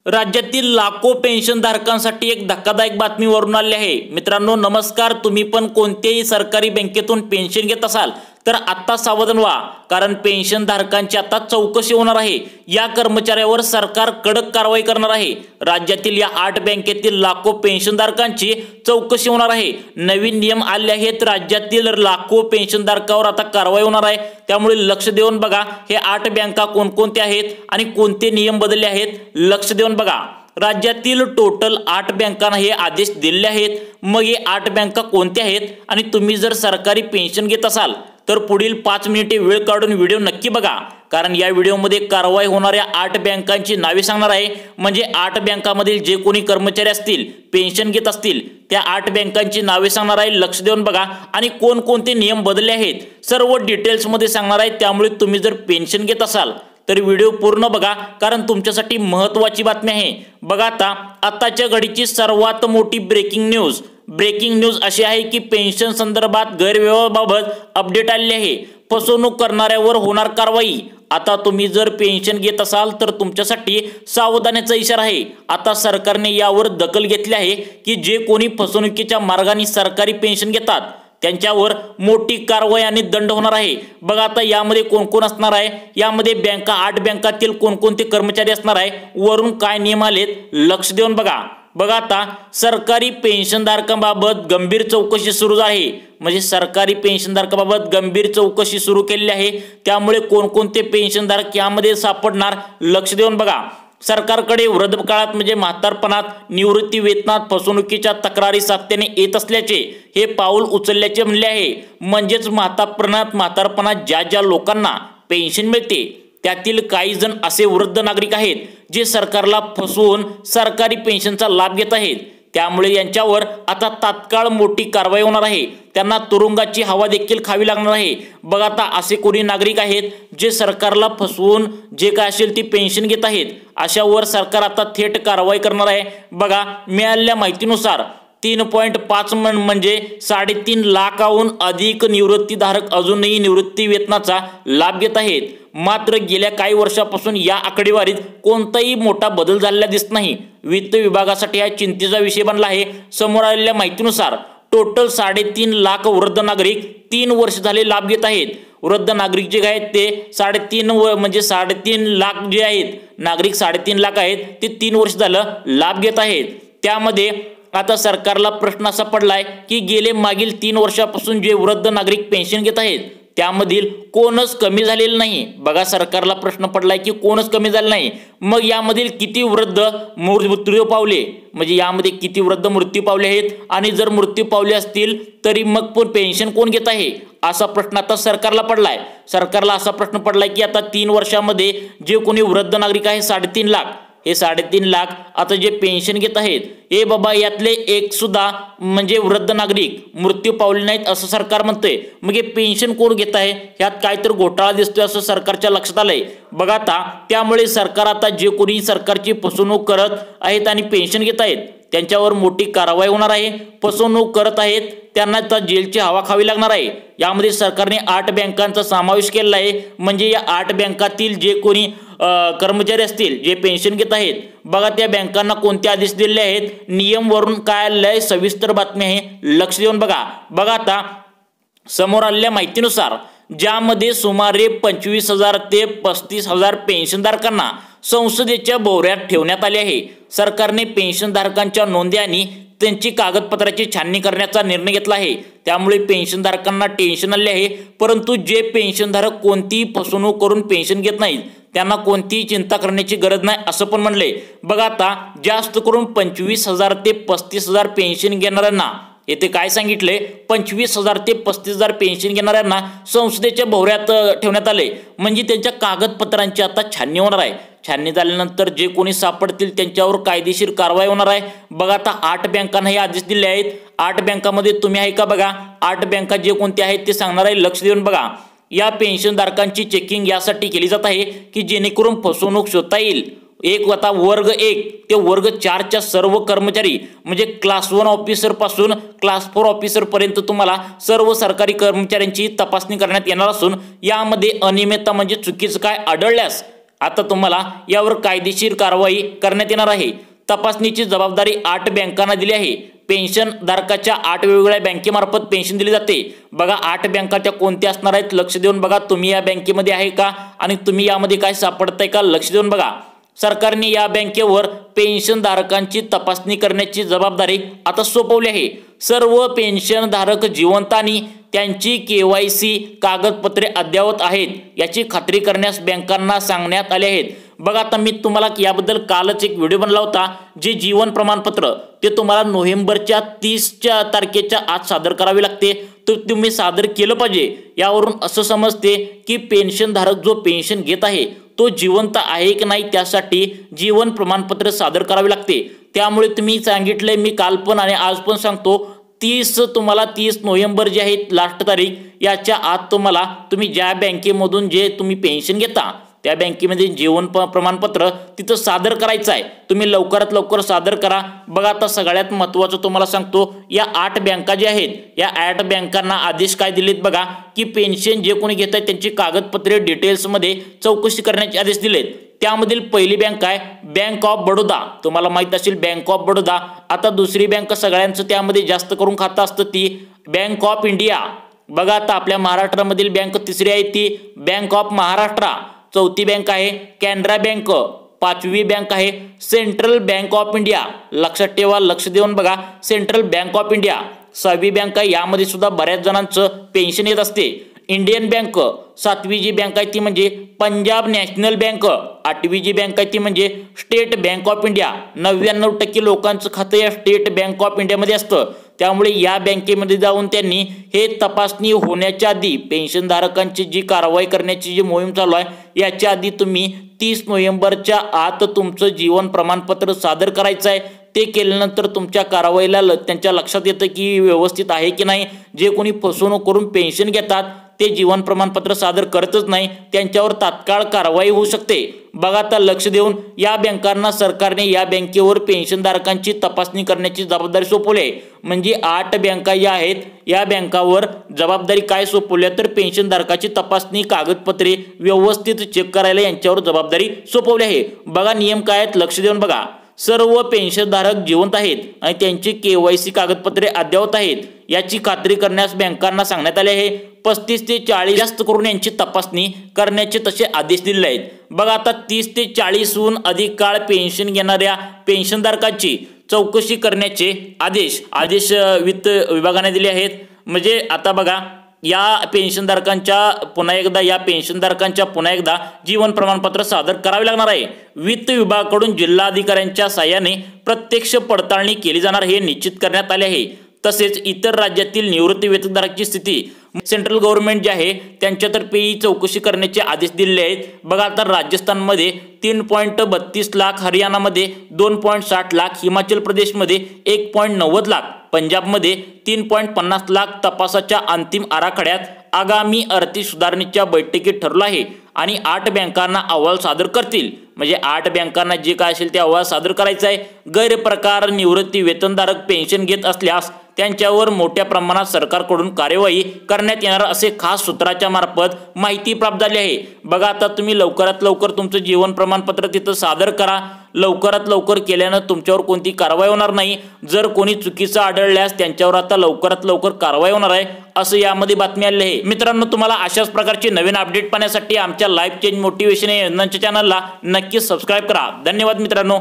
राज्यातील लाखो पेन्शनधारकांसाठी एक धक्कादायक बातमी वरून आली आहे। मित्रांनो नमस्कार, तुम्ही पण कोणत्याही सरकारी बँकेतून पेन्शन घेत असाल तर आता सावधान व्हा, कारण पेन्शनधारकांची आता चौकशी होणार आहे। या कर्मचाऱ्यावर सरकार कडक कारवाई करणार आहे। राज्यातील या 8 बँकेतील लाखो पेन्शनधारकांची चौकशी होणार आहे। नवीन नियम आले आहेत, राज्यातील लाखो पेन्शनधारकांवर आता कारवाई होणार आहे। त्यामुळे लक्ष देऊन बघा, हे 8 बँका कोणकोणत्या आहेत आणि कोणते नियम बदलले आहेत, लक्ष देऊन बघा। राज्यातील टोटल 8 बँकांना हे आदेश दिले आहेत। मग हे 8 बँका कोणत्या आहेत आणि तुम्ही जर सरकारी पेन्शन घेत असाल तर पुढील 5 मिनिटे वेळ काढून व्हिडिओ नक्की बघा, कारण या व्हिडिओमध्ये कारवाई होणाऱ्या 8 बँकांची नावे सांगणार आहे। म्हणजे 8 बँकांमधील जे कोणी कर्मचारी असतील, पेन्शन घेत असतील, त्या 8 बँकांची नावे सांगणार आहे। लक्ष देऊन बघा आणि कोणकोणते नियम बदलले आहेत सर्व डिटेल्स मध्ये सांगणार आहे। त्यामुळे तुम्ही जर पेन्शन घेत असाल तर व्हिडिओ पूर्ण बघा, कारण तुमच्यासाठी महत्त्वाची बातमी आहे। बघा, आताच्या घडीची सर्वात मोठी ब्रेकिंग न्यूज अशी आहे की पेन्शन संदर्भात गैरव्यवहाराबाबत अपडेट आले आहे। फसवणूक करणाऱ्यावर होणार कारवाई। आता तुम्ही जर पेन्शन घेत असाल तर तुमच्यासाठी सावधानीचा इशारा आहे। आता सरकारने यावर दखल घेतली आहे की जे कोणी फसवणुकीच्या मार्गाने सरकारी पेन्शन घेतात त्यांच्यावर मोठी कारवाई आणि दंड होणार आहे। बघा, आता यामध्ये कोण कोण असणार आहे, यामध्ये 8 बँकातील कोणकोणते कर्मचारी असणार आहे, वरून काय नियम आलेत, लक्ष देऊन बघा। बघा, आता सरकारी पेन्शनधारकांबाबत गंभीर चौकशी सुरू आहे। म्हणजे सरकारी पेन्शनधारकांबाबत गंभीर चौकशी सुरू केलेली आहे। त्यामुळे कोणकोणते पेन्शनधारक यामध्ये सापडणार, लक्ष देऊन बघा। सरकारकडे वृद्धकाळात म्हणजे म्हातारपणात, निवृत्ती वेतनात फसवणुकीच्या तक्रारी सातत्याने येत असल्याचे हे पाऊल उचलल्याचे म्हणले आहे। म्हणजेच म्हातारपणात ज्या लोकांना पेन्शन मिळते त्यातील काही जण असे वृद्ध नागरिक आहेत जे सरकारला फसवून सरकारी पेन्शनचा लाभ घेत आहेत। त्यामुळे यांच्यावर आता तात्काळ मोठी कारवाई होणार आहे। त्यांना तुरुंगाची हवा देखील खावी लागणार आहे। बघा, आता असे कोणी नागरिक आहेत जे सरकारला फसवून जे काय असेल ती पेन्शन घेत आहेत, अशावर सरकार आता थेट कारवाई करणार आहे। बघा, मिळालेल्या माहितीनुसार 3.5 म्हणजे 3.5 लाखाहून अधिक निवृत्तीधारक अजूनही निवृत्ती वेतनाचा लाभ घेत आहेत। मात्र गेल्या काही वर्षापासून या आकडेवारीत कोणताही मोठा बदल झालेला दिसत नाही। वित्त विभागासाठी हा चिंतेचा विषय बनला आहे। समोर आलेल्या माहितीनुसार टोटल 3.5 लाख वृद्ध नागरिक 3 वर्ष झाले लाभ घेत आहेत। वृद्ध नागरिक जे आहेत ते 3.5 लाख जे आहेत नागरिक 3.5 लाख आहेत ते 3 वर्ष झालं लाभ घेत आहेत। त्यामध्ये आता सरकारला प्रश्न असा पडलाय की गेले मागील 3 वर्षापासून जे वृद्ध नागरिक पेन्शन घेत आहेत त्यामधील कोणच कमी झालेलं नाही। बघा, सरकारला प्रश्न पडलाय की कोणच कमी झालं नाही। मग यामधील किती वृद्ध मृत्यू पावले, म्हणजे यामध्ये किती वृद्ध मृत्यू पावले आहेत आणि जर मृत्यू पावले असतील तरी मग पण पेन्शन कोण घेत आहे, असा प्रश्न आता सरकारला पडलाय। सरकारला असा प्रश्न पडलाय की आता 3 वर्षामध्ये जे कोणी वृद्ध नागरिक आहे 3.5 लाख, हे 3.5 लाख आता जे पेन्शन घेत आहेत, हे बाबा यातले एक सुद्धा म्हणजे वृद्ध नागरिक मृत्यू पावले नाहीत असं सरकार म्हणतंय। मग हे पेन्शन कोण घेत आहे, ह्यात काहीतरी घोटाळा दिसतोय असं सरकारच्या लक्षात आलंय। बघा, आता त्यामुळे सरकार आता जे कोणी सरकारची फसवणूक करत आहेत आणि पेन्शन घेत आहेत त्यांच्यावर मोठी कारवाई होणार आहे। फसवणूक करत आहेत त्यांना आता जेलची हवा खावी लागणार आहे। यामध्ये सरकारने 8 बँकांचा समावेश केलेला आहे। म्हणजे या 8 बँकातील जे कोणी कर्मचारी असतील जे पेन्शन घेत आहेत, बघा त्या बँकांना कोणते आदेश दिलेले आहेत, नियम वरून काय आलेले सविस्तर बातमी आहे, लक्ष देऊन बघा। बघा, आता समोर आलेल्या माहितीनुसार ज्यामध्ये सुमारे 25,000 ते 35,000 पेन्शनधारकांना संसदेच्या भोवऱ्यात ठेवण्यात आले आहे। सरकारने पेन्शनधारकांच्या नोंदी आणि त्यांची कागदपत्राची छाननी करण्याचा निर्णय घेतला आहे। त्यामुळे पेन्शनधारकांना टेन्शन आले आहे। परंतु जे पेन्शनधारक कोणतीही फसवणूक करून पेन्शन घेत नाहीत त्यांना कोणतीही चिंता करण्याची गरज नाही असं पण म्हणले। बघा, आता जास्त करून 25,000 ते 35,000 पेन्शन घेणाऱ्यांना येथे काय सांगितले, 25,000 ते 35,000 पेन्शन घेणाऱ्यांना संसदेच्या भोवऱ्यात ठेवण्यात आले। म्हणजे त्यांच्या कागदपत्रांची आता छाननी होणार आहे। छाननी झाल्यानंतर जे कोणी सापडतील त्यांच्यावर कायदेशीर कारवाई होणार आहे। बघा, आता 8 बँकांना हे आदेश दिले आहेत। 8 बँकांमध्ये तुम्ही आहे का, बघा 8 बँका जे कोणते आहेत ते सांगणार आहे, लक्ष देऊन बघा। या पेन्शनधारकांची चेकिंग यासाठी केली जात आहे की जेणेकरून फसवणूक शोधता येईल। आता वर्ग 1 ते वर्ग 4च्या सर्व कर्मचारी म्हणजे क्लास 1 ऑफिसर पासून क्लास 4 ऑफिसर पर्यंत तुम्हाला सर्व सरकारी कर्मचाऱ्यांची तपासणी करण्यात येणार असून यामध्ये अनियमितता म्हणजे चुकीचं काय आढळल्यास आता तुम्हाला यावर कायदेशीर कारवाई करण्यात येणार आहे। तपासणीची जबाबदारी 8 बँकांना दिली आहे। पेन्शन धारकाच्या 8 वेगवेगळ्या बँकेमार्फत पेन्शन दिली जाते। बघा 8 बँका त्या कोणत्या असणार आहेत लक्ष देऊन बघा। तुम्ही या बँकेमध्ये आहे का आणि तुम्ही यामध्ये काय सापडताय का लक्ष देऊन बघा। सरकारने या बँकेवर पेन्शन धारकांची तपासणी करण्याची जबाबदारी आता सोपवली आहे। सर्व पेन्शन धारक जिवंत आणि त्यांची KYC कागदपत्रे अद्ययावत आहेत याची खात्री करण्यास बँकांना सांगण्यात आले आहेत। बघा आता मी तुम्हाला याबद्दल कालच एक व्हिडिओ बनवला होता। जे जीवन प्रमाणपत्र ते तुम्हाला नोव्हेंबरच्या 30 तारखेच्या आत सादर करावे लागते। तर तुम्ही सादर केलं पाहिजे। यावरून असं समजते की पेन्शन धारक जो पेन्शन घेत आहे तो जिवंत आहे की नाही त्यासाठी जीवन प्रमाणपत्र सादर करावे लागते। त्यामुळे तुम्ही सांगितलंय मी काल पण आणि आज पण सांगतो 30 नोव्हेंबर जे आहे लास्ट तारीख याच्या आत तुम्ही ज्या बँकेमधून जे तुम्ही पेन्शन घेता त्या बँकेमध्ये जीवन प्रमाणपत्र तिथं सादर करायचं आहे। तुम्ही लवकरात लवकर सादर करा। बघा आता सगळ्यात महत्त्वाचं तुम्हाला सांगतो या 8 बँका ज्या आहेत या 8 बँकांना आदेश काय दिलेत बघा की पेन्शन जे कोणी घेत आहेत त्यांची कागदपत्रे डिटेल्समध्ये चौकशी करण्याचे आदेश दिलेत। त्यामधील पहिली बँक आहे बँक ऑफ बडोदा। तुम्हाला माहित असेल बँक ऑफ बडोदा। आता दुसरी बँक सगळ्यांचं त्यामध्ये जास्त करून खातं असतं ती बँक ऑफ इंडिया। बघा आता आपल्या महाराष्ट्रामधील बँक तिसरी आहे ती बँक ऑफ महाराष्ट्र। चौथी बँक आहे कॅनरा बँक। पाचवी बँक आहे सेंट्रल बँक ऑफ इंडिया। लक्षात ठेवा लक्ष देऊन बघा सेंट्रल बँक ऑफ इंडिया। सहावी बँक आहे यामध्ये सुद्धा बऱ्याच जणांचं पेन्शन येत असते इंडियन बँक। सातवी जी बँक आहे ती म्हणजे पंजाब नॅशनल बँक। आठवी जी बँक आहे ती म्हणजे स्टेट बँक ऑफ इंडिया। 99% लोकांचं खातं या स्टेट बँक ऑफ इंडियामध्ये असतं। त्यामुळे या बँकेमध्ये जाऊन त्यांनी हे तपासणी होण्याच्या आधी पेन्शन धारकांची जी कारवाई करण्याची जी मोहीम चालू आहे याच्या आधी तुम्ही 30 नोव्हेंबरच्या आत तुमचं जीवन प्रमाणपत्र सादर करायचं आहे। ते केल्यानंतर तुमच्या कारवाईला त्यांच्या लक्षात येतं की व्यवस्थित आहे की नाही। जे कोणी फसवणूक करून पेन्शन घेतात ते जीवन प्रमाणपत्र सादर करतच नाही त्यांच्यावर तात्काळ कारवाई होऊ शकते। बघा आता लक्ष देऊन या बँकांना सरकारने या बँकेवर पेन्शनधारकांची तपासणी करण्याची जबाबदारी सोपवली आहे। म्हणजे 8 बँका या आहेत या बँकावर जबाबदारी काय सोपवली तर पेन्शनधारकाची तपासणी कागदपत्रे व्यवस्थित चेक करायला यांच्यावर जबाबदारी सोपवली आहे। बघा नियम काय आहेत लक्ष देऊन बघा। सर्व पेन्शनधारक जिवंत आहेत आणि त्यांची KYC कागदपत्रे अद्ययावत आहेत याची खात्री करण्यास बँकांना सांगण्यात आले आहे। 35 ते 40 जास्त करून यांची तपासणी करण्याचे तसे आदेश दिले आहेत। बघा आता 30 ते 40हून अधिक काळ पेन्शन घेणाऱ्या पेन्शनधारकांची चौकशी करण्याचे आदेश वित्त विभागाने दिले आहेत। म्हणजे आता बघा या पेन्शनधारकांच्या पुन्हा एकदा जीवन प्रमाणपत्र सादर करावे लागणार आहे। वित्त विभागाकडून जिल्हाधिकाऱ्यांच्या साहाय्याने प्रत्यक्ष पडताळणी केली जाणार हे निश्चित करण्यात आले आहे। तसेच इतर राज्यातील निवृत्ती वेतनधारकांची स्थिती सेंट्रल गव्हर्नमेंट जे आहे त्यांच्यातर्फे ही चौकशी करण्याचे आदेश दिले आहेत। बघा आता राजस्थानमध्ये 3.32 लाख, हरियाणामध्ये 2.60 लाख, हिमाचल प्रदेशमध्ये 1.90 लाख, पंजाबमध्ये 3.50 लाख तपासाच्या अंतिम आराखड्यात आगामी आर्थिक सुधारणेच्या बैठकीत ठरलं आहे आणि 8 बँकांना अहवाल सादर करतील। म्हणजे 8 बँकांना जे काय असेल ते अहवाल सादर करायचा आहे। गैरप्रकार निवृत्ती वेतनधारक पेन्शन घेत असल्यास त्यांच्यावर मोठ्या प्रमाणात सरकारकडून कार्यवाही करण्यात येणार असे खास सूत्राच्या मार्फत माहिती प्राप्त झाली आहे। बघा आता तुम्ही लवकरात लवकर तुमचं जीवन प्रमाणपत्र तिथं सादर करा। लवकरात लवकर केल्यानं तुमच्यावर कोणती कारवाई होणार नाही। जर कोणी चुकीचं आढळल्यास त्यांच्यावर आता लवकरात लवकर कारवाई होणार आहे असं यामध्ये बातमी आली आहे। मित्रांनो तुम्हाला अशाच प्रकारचे नवीन अपडेट पाहण्यासाठी आमच्या लाईफ चेंज मोटिवेशन या योजनांच्या चॅनलला नक्की सबस्क्राईब करा। धन्यवाद मित्रांनो।